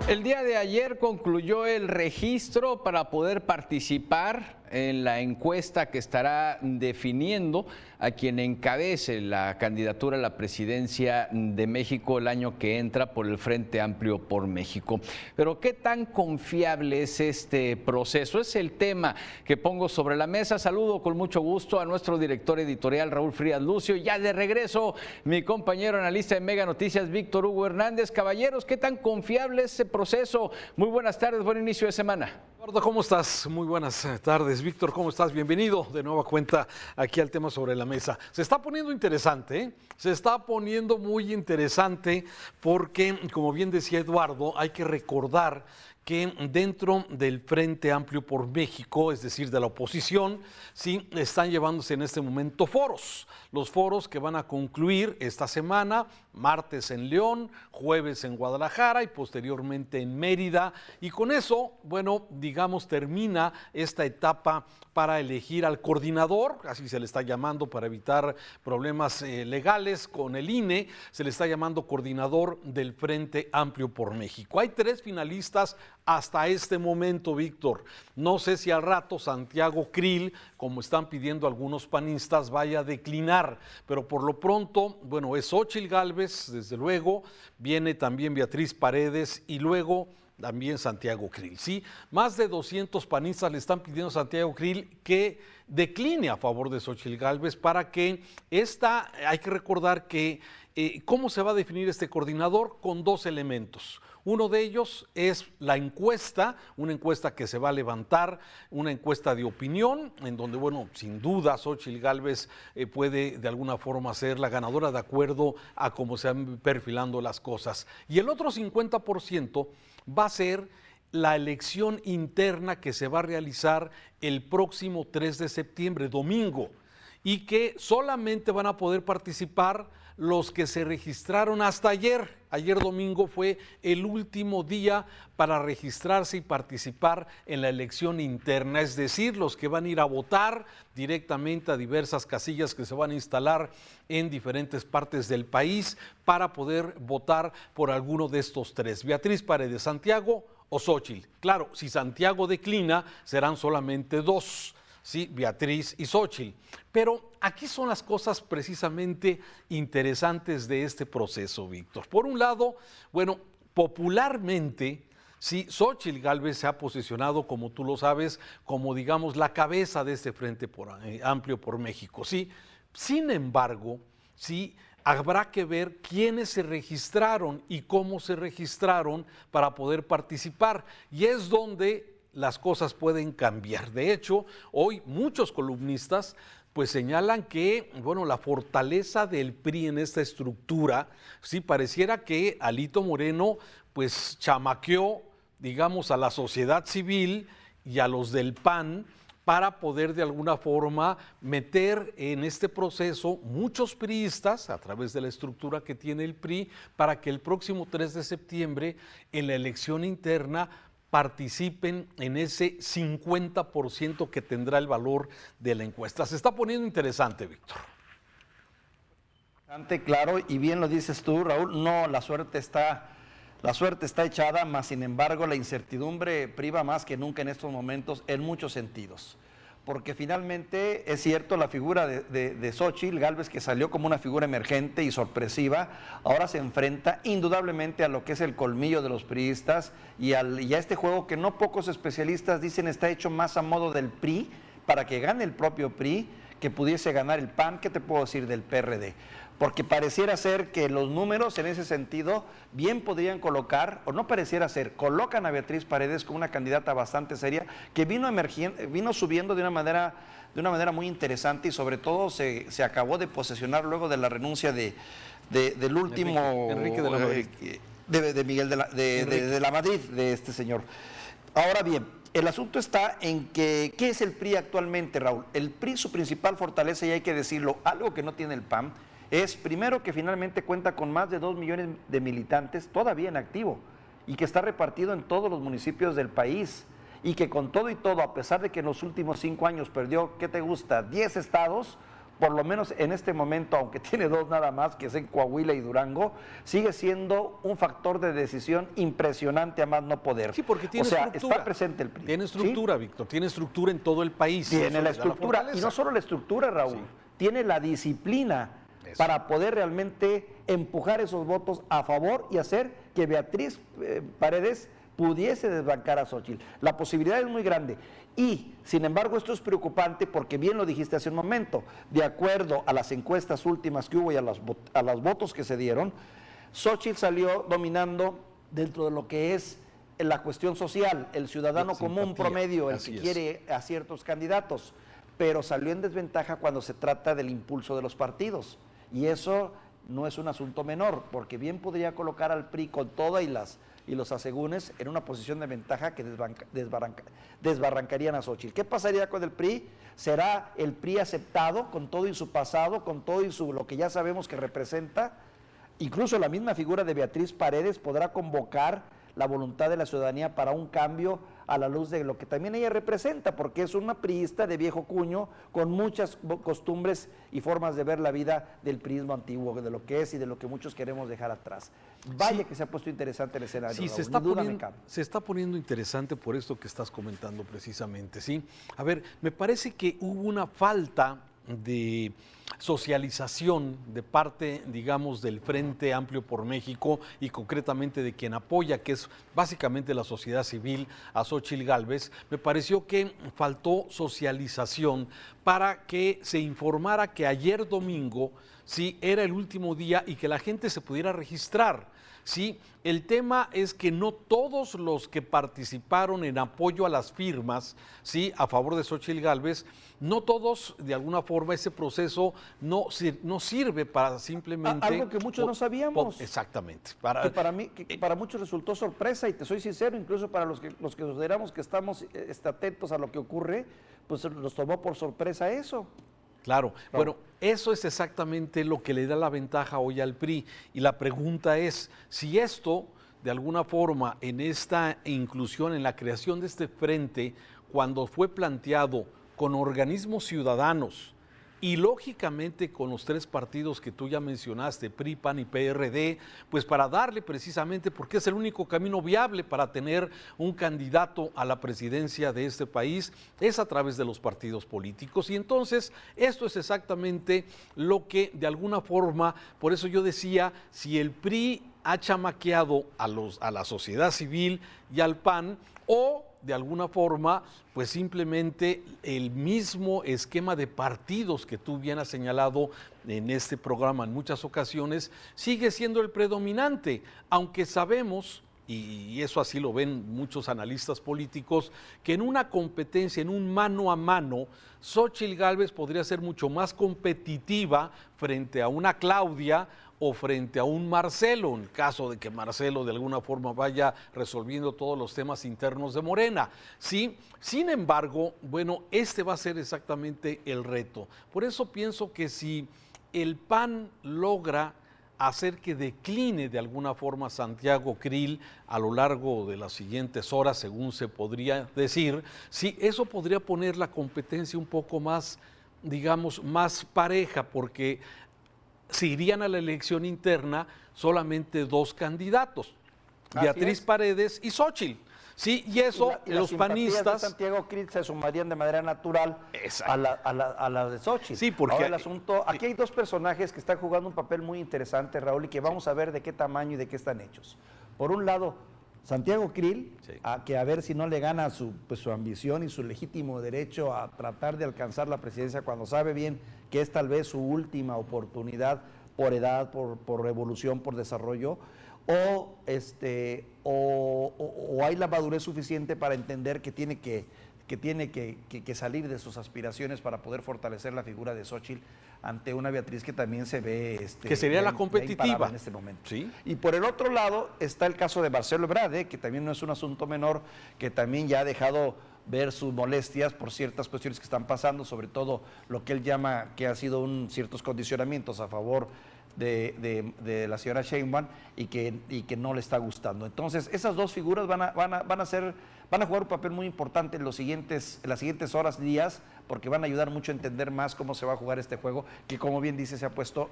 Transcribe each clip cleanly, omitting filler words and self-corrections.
El día de ayer concluyó el registro para poder participar en la encuesta que estará definiendo a quien encabece la candidatura a la presidencia de México el año que entra por el Frente Amplio por México. Pero ¿qué tan confiable es este proceso? Es el tema que pongo sobre la mesa. Saludo con mucho gusto a nuestro director editorial Raúl Frías Lucio. Ya de regreso, mi compañero analista de Mega Noticias, Víctor Hugo Hernández. Caballeros, ¿qué tan confiable es ese proceso? Muy buenas tardes, buen inicio de semana. Eduardo, ¿cómo estás? Muy buenas tardes. Víctor, ¿cómo estás? Bienvenido de nueva cuenta aquí al tema sobre la mesa. Se está poniendo interesante, ¿eh? Se está poniendo muy interesante porque, como bien decía Eduardo, hay que recordar que dentro del Frente Amplio por México, es decir, de la oposición, sí están llevándose en este momento foros. Los foros que van a concluir esta semana, martes en León, jueves en Guadalajara y posteriormente en Mérida. Y con eso, bueno, digamos, termina esta etapa para elegir al coordinador, así se le está llamando para evitar problemas legales con el INE, se le está llamando coordinador del Frente Amplio por México. Hay 3 finalistas hasta este momento, Víctor. No sé si al rato Santiago Krill, como están pidiendo algunos panistas, vaya a declinar, pero por lo pronto, bueno, es Xóchitl Gálvez, desde luego, viene también Beatriz Paredes y luego también Santiago Krill, ¿sí? Más de 200 panistas le están pidiendo a Santiago Krill que decline a favor de Xóchitl Gálvez para que hay que recordar que ¿cómo se va a definir este coordinador? Con 2 elementos. Uno de ellos es la encuesta, una encuesta que se va a levantar, una encuesta de opinión, en donde, bueno, sin duda Xóchitl Gálvez puede de alguna forma ser la ganadora de acuerdo a cómo se van perfilando las cosas. Y el otro 50% va a ser la elección interna que se va a realizar el próximo 3 de septiembre, domingo, y que solamente van a poder participar los que se registraron hasta ayer. Ayer domingo fue el último día para registrarse y participar en la elección interna, es decir, los que van a ir a votar directamente a diversas casillas que se van a instalar en diferentes partes del país para poder votar por alguno de estos 3, Beatriz Paredes, Santiago o Xóchitl. Claro, si Santiago declina, serán solamente 2. Sí, Beatriz y Xóchitl. Pero aquí son las cosas precisamente interesantes de este proceso, Víctor. Por un lado, bueno, popularmente, sí, Xóchitl Gálvez se ha posicionado, como tú lo sabes, como digamos la cabeza de este Frente Amplio por México, sí. Sin embargo, sí, habrá que ver quiénes se registraron y cómo se registraron para poder participar. Y es donde las cosas pueden cambiar. De hecho, hoy muchos columnistas pues señalan que, bueno, la fortaleza del PRI en esta estructura, sí, pareciera que Alito Moreno pues chamaqueó, digamos, a la sociedad civil y a los del PAN para poder de alguna forma meter en este proceso muchos priistas a través de la estructura que tiene el PRI para que el próximo 3 de septiembre en la elección interna participen en ese 50% que tendrá el valor de la encuesta. Se está poniendo interesante, Víctor. Claro, y bien lo dices tú, Raúl, no, la suerte está echada, mas sin embargo la incertidumbre priva más que nunca en estos momentos en muchos sentidos. Porque finalmente es cierto, la figura de Xóchitl Gálvez, que salió como una figura emergente y sorpresiva, ahora se enfrenta indudablemente a lo que es el colmillo de los priistas y a este juego que no pocos especialistas dicen está hecho más a modo del PRI, para que gane el propio PRI, que pudiese ganar el PAN, ¿qué te puedo decir del PRD? Porque pareciera ser que los números en ese sentido bien podrían colocar, o no pareciera ser, colocan a Beatriz Paredes como una candidata bastante seria, que vino subiendo de una manera muy interesante y sobre todo se acabó de posesionar luego de la renuncia del último Enrique de la Madrid. de Miguel de la Madrid, de este señor. Ahora bien, el asunto está en que, ¿qué es el PRI actualmente, Raúl? El PRI, su principal fortaleza, y hay que decirlo, algo que no tiene el PAN, es primero que finalmente cuenta con más de 2 millones de militantes todavía en activo y que está repartido en todos los municipios del país y que con todo y todo, a pesar de que en los últimos 5 años perdió, ¿qué te gusta?, 10 estados, por lo menos en este momento, aunque tiene 2 nada más, que es en Coahuila y Durango, sigue siendo un factor de decisión impresionante a más no poder. Sí, porque tiene está presente el PRI. Tiene estructura, ¿sí? Víctor, tiene estructura en todo el país. Tiene la estructura, y no solo la estructura, Raúl, sí, tiene la disciplina para poder realmente empujar esos votos a favor y hacer que Beatriz Paredes pudiese desbancar a Xóchitl. La posibilidad es muy grande. Y, sin embargo, esto es preocupante porque bien lo dijiste hace un momento, de acuerdo a las encuestas últimas que hubo y a los votos que se dieron, Xóchitl salió dominando dentro de lo que es la cuestión social, el ciudadano común promedio, el que quiere a ciertos candidatos, pero salió en desventaja cuando se trata del impulso de los partidos. Y eso no es un asunto menor, porque bien podría colocar al PRI con toda y los asegúnes en una posición de ventaja que desbarrancarían a Xóchitl. ¿Qué pasaría con el PRI? ¿Será el PRI aceptado con todo y su pasado, con todo y lo que ya sabemos que representa? Incluso la misma figura de Beatriz Paredes podrá convocar la voluntad de la ciudadanía para un cambio a la luz de lo que también ella representa, porque es una priista de viejo cuño, con muchas costumbres y formas de ver la vida del priismo antiguo, de lo que es y de lo que muchos queremos dejar atrás. Vaya que se ha puesto interesante el escenario. Sí, se está poniendo interesante por esto que estás comentando precisamente, ¿sí? A ver, me parece que hubo una falta de socialización de parte, digamos, del Frente Amplio por México y concretamente de quien apoya, que es básicamente la sociedad civil, a Xóchitl Gálvez. Me pareció que faltó socialización para que se informara que ayer domingo sí era el último día y que la gente se pudiera registrar. Sí, el tema es que no todos los que participaron en apoyo a las firmas, sí, a favor de Xóchitl Gálvez, no todos, de alguna forma, ese proceso no sirve para simplemente... Algo que muchos no sabíamos. Exactamente. Que para muchos resultó sorpresa, y te soy sincero, incluso para los que consideramos que estamos atentos a lo que ocurre, pues nos tomó por sorpresa eso. Claro, bueno, eso es exactamente lo que le da la ventaja hoy al PRI, y la pregunta es si esto, de alguna forma, en esta inclusión, en la creación de este frente, cuando fue planteado con organismos ciudadanos y lógicamente con los 3 partidos que tú ya mencionaste, PRI, PAN y PRD, pues para darle precisamente, porque es el único camino viable para tener un candidato a la presidencia de este país, es a través de los partidos políticos. Y entonces esto es exactamente lo que de alguna forma, por eso yo decía, si el PRI ha chamaqueado a la sociedad civil y al PAN, o de alguna forma, pues simplemente el mismo esquema de partidos que tú bien has señalado en este programa en muchas ocasiones, sigue siendo el predominante, aunque sabemos, y eso así lo ven muchos analistas políticos, que en una competencia, en un mano a mano, Xóchitl Gálvez podría ser mucho más competitiva frente a una Claudia o frente a un Marcelo, en caso de que Marcelo de alguna forma vaya resolviendo todos los temas internos de Morena. ¿Sí? Sin embargo, bueno, este va a ser exactamente el reto. Por eso pienso que si el PAN logra hacer que decline de alguna forma Santiago Krill a lo largo de las siguientes horas, según se podría decir, sí, eso podría poner la competencia un poco más, digamos, más pareja, porque se irían a la elección interna solamente 2 candidatos, Beatriz Paredes y Xóchitl. Sí, y eso los panistas de Santiago Krill se sumarían de manera natural a la de Xóchitl. Sí, porque ahora el asunto, aquí hay 2 personajes que están jugando un papel muy interesante, Raúl, y que vamos a ver de qué tamaño y de qué están hechos. Por un lado, Santiago Krill, que a ver si no le gana su ambición y su legítimo derecho a tratar de alcanzar la presidencia cuando sabe bien que es tal vez su última oportunidad por edad, por revolución, por desarrollo, o hay la madurez suficiente para entender que tiene que salir de sus aspiraciones para poder fortalecer la figura de Xóchitl ante una Beatriz que también se ve que sería la competitiva en este momento. ¿Sí? Y por el otro lado está el caso de Marcelo Ebrard, que también no es un asunto menor, que también ya ha dejado ver sus molestias por ciertas cuestiones que están pasando, sobre todo lo que él llama que ha sido ciertos condicionamientos a favor de la señora Sheinbaum y que no le está gustando. Entonces, esas dos figuras van a jugar un papel muy importante en las siguientes horas, días, porque van a ayudar mucho a entender más cómo se va a jugar este juego, que como bien dice, se ha puesto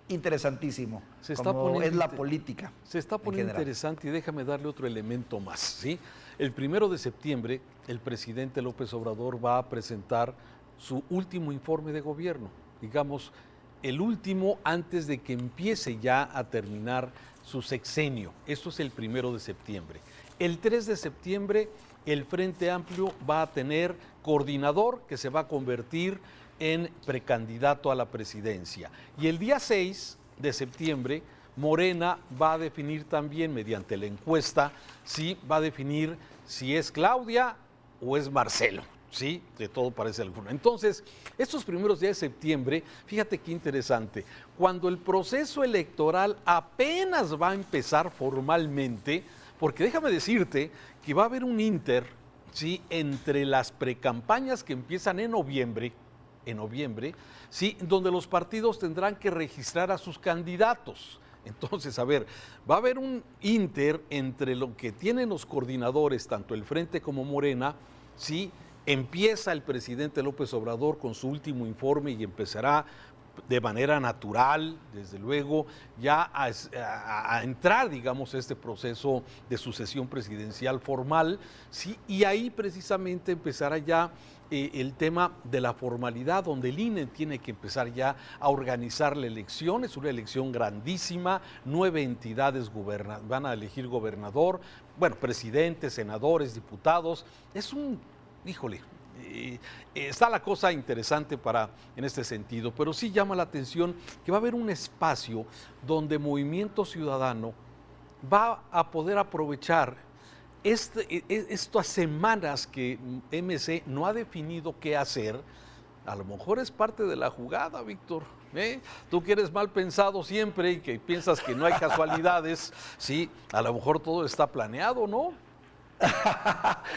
interesantísimo, como es la política. Se está poniendo interesante, y déjame darle otro elemento más, ¿sí? El 1 de septiembre, el presidente López Obrador va a presentar su último informe de gobierno, digamos, el último antes de que empiece ya a terminar su sexenio. Esto es el 1 de septiembre. El 3 de septiembre, el Frente Amplio va a tener coordinador que se va a convertir en precandidato a la presidencia. Y el día 6 de septiembre, Morena va a definir también, mediante la encuesta, va a definir si es Claudia o es Marcelo. Sí, de todo parece alguno. Entonces, estos primeros días de septiembre, fíjate qué interesante, cuando el proceso electoral apenas va a empezar formalmente, porque déjame decirte que va a haber un ¿sí?, entre las precampañas que empiezan en noviembre, ¿sí?, donde los partidos tendrán que registrar a sus candidatos. Entonces, a ver, va a haber un entre lo que tienen los coordinadores, tanto el Frente como Morena, ¿sí? Empieza el presidente López Obrador con su último informe y empezará de manera natural, desde luego, ya a entrar, digamos, a este proceso de sucesión presidencial formal, ¿sí? Y ahí precisamente empezará ya el tema de la formalidad, donde el INE tiene que empezar ya a organizar la elección. Es una elección grandísima, 9 entidades van a elegir gobernador, bueno, presidentes, senadores, diputados. Es está la cosa interesante en este sentido, pero sí llama la atención que va a haber un espacio donde Movimiento Ciudadano va a poder aprovechar estas semanas que MC no ha definido qué hacer. A lo mejor es parte de la jugada, Víctor. Tú que eres mal pensado siempre y que piensas que no hay casualidades, sí, a lo mejor todo está planeado, ¿no?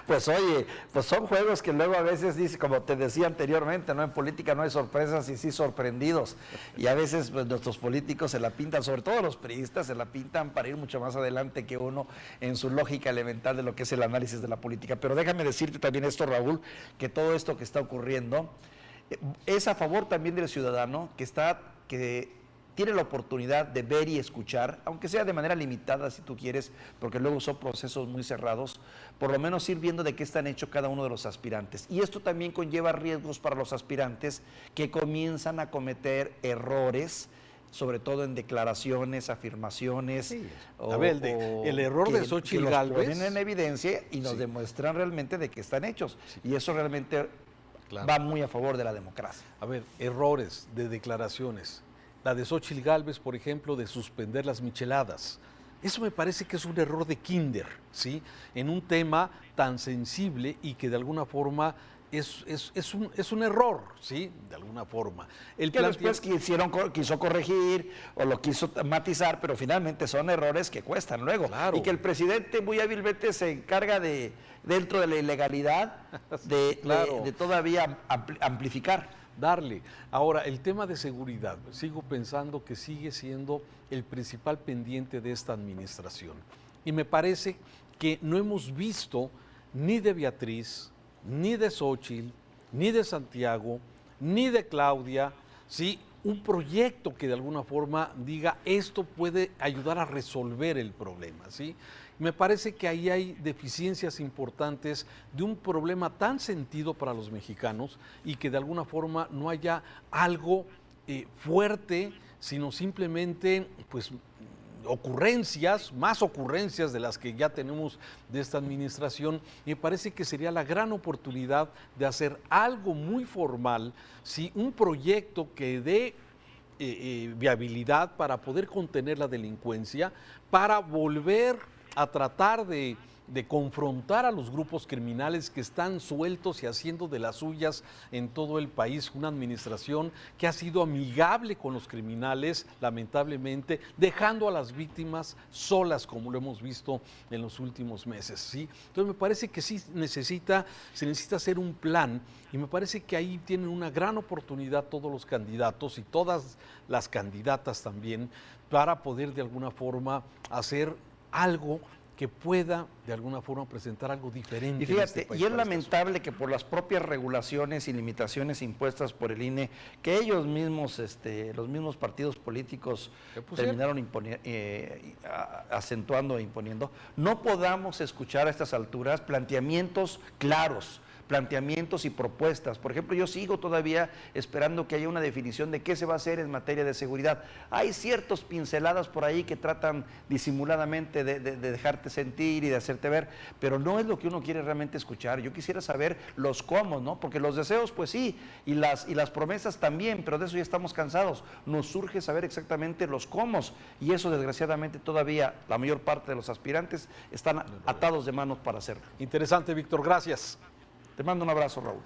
Pues oye, pues son juegos que luego a veces dice, como te decía anteriormente, ¿no? En política no hay sorpresas y sí sorprendidos. Y a veces pues, nuestros políticos se la pintan, sobre todo los priistas, se la pintan para ir mucho más adelante que uno en su lógica elemental de lo que es el análisis de la política. Pero déjame decirte también esto, Raúl, que todo esto que está ocurriendo es a favor también del ciudadano que tiene la oportunidad de ver y escuchar, aunque sea de manera limitada si tú quieres, porque luego son procesos muy cerrados, por lo menos ir viendo de qué están hechos cada uno de los aspirantes. Y esto también conlleva riesgos para los aspirantes que comienzan a cometer errores, sobre todo en declaraciones, afirmaciones. Sí. A ver, el error de Xóchitl Gálvez. Que los ponen en evidencia y nos demuestran realmente de qué están hechos. Sí. Y eso realmente va muy a favor de la democracia. A ver, errores de declaraciones. La de Xóchitl Gálvez, por ejemplo, de suspender las micheladas. Eso me parece que es un error de kinder, ¿sí? En un tema tan sensible y que de alguna forma es un error, ¿sí? De alguna forma. Después quiso corregir o lo quiso matizar, pero finalmente son errores que cuestan luego. Claro. Y que el presidente muy hábilmente se encarga dentro de la ilegalidad, de todavía amplificar. Darle. Ahora, el tema de seguridad, sigo pensando que sigue siendo el principal pendiente de esta administración. Y me parece que no hemos visto ni de Beatriz, ni de Xóchitl, ni de Santiago, ni de Claudia, ¿sí?, un proyecto que de alguna forma diga esto puede ayudar a resolver el problema, ¿sí? Me parece que ahí hay deficiencias importantes de un problema tan sentido para los mexicanos y que de alguna forma no haya algo fuerte, sino simplemente pues más ocurrencias de las que ya tenemos de esta administración. Me parece que sería la gran oportunidad de hacer algo muy formal, ¿sí?, un proyecto que dé viabilidad para poder contener la delincuencia, para volver a tratar de confrontar a los grupos criminales que están sueltos y haciendo de las suyas en todo el país. Una administración que ha sido amigable con los criminales, lamentablemente, dejando a las víctimas solas, como lo hemos visto en los últimos meses, ¿sí? Entonces me parece que sí se necesita hacer un plan, y me parece que ahí tienen una gran oportunidad todos los candidatos y todas las candidatas también, para poder de alguna forma hacer algo que pueda de alguna forma presentar algo diferente. Y fíjate, en este país, y es lamentable que por las propias regulaciones y limitaciones impuestas por el INE, que ellos mismos, los mismos partidos políticos terminaron acentuando e imponiendo, no podamos escuchar a estas alturas planteamientos claros, planteamientos y propuestas. Por ejemplo, yo sigo todavía esperando que haya una definición de qué se va a hacer en materia de seguridad. Hay ciertas pinceladas por ahí que tratan disimuladamente de dejarte sentir y de hacerte ver, pero no es lo que uno quiere realmente escuchar. Yo quisiera saber los cómo, ¿no? Porque los deseos, pues sí, y las promesas también, pero de eso ya estamos cansados. Nos surge saber exactamente los cómo, y eso desgraciadamente todavía la mayor parte de los aspirantes están atados de manos para hacerlo. Interesante, Víctor, gracias. Te mando un abrazo, Raúl.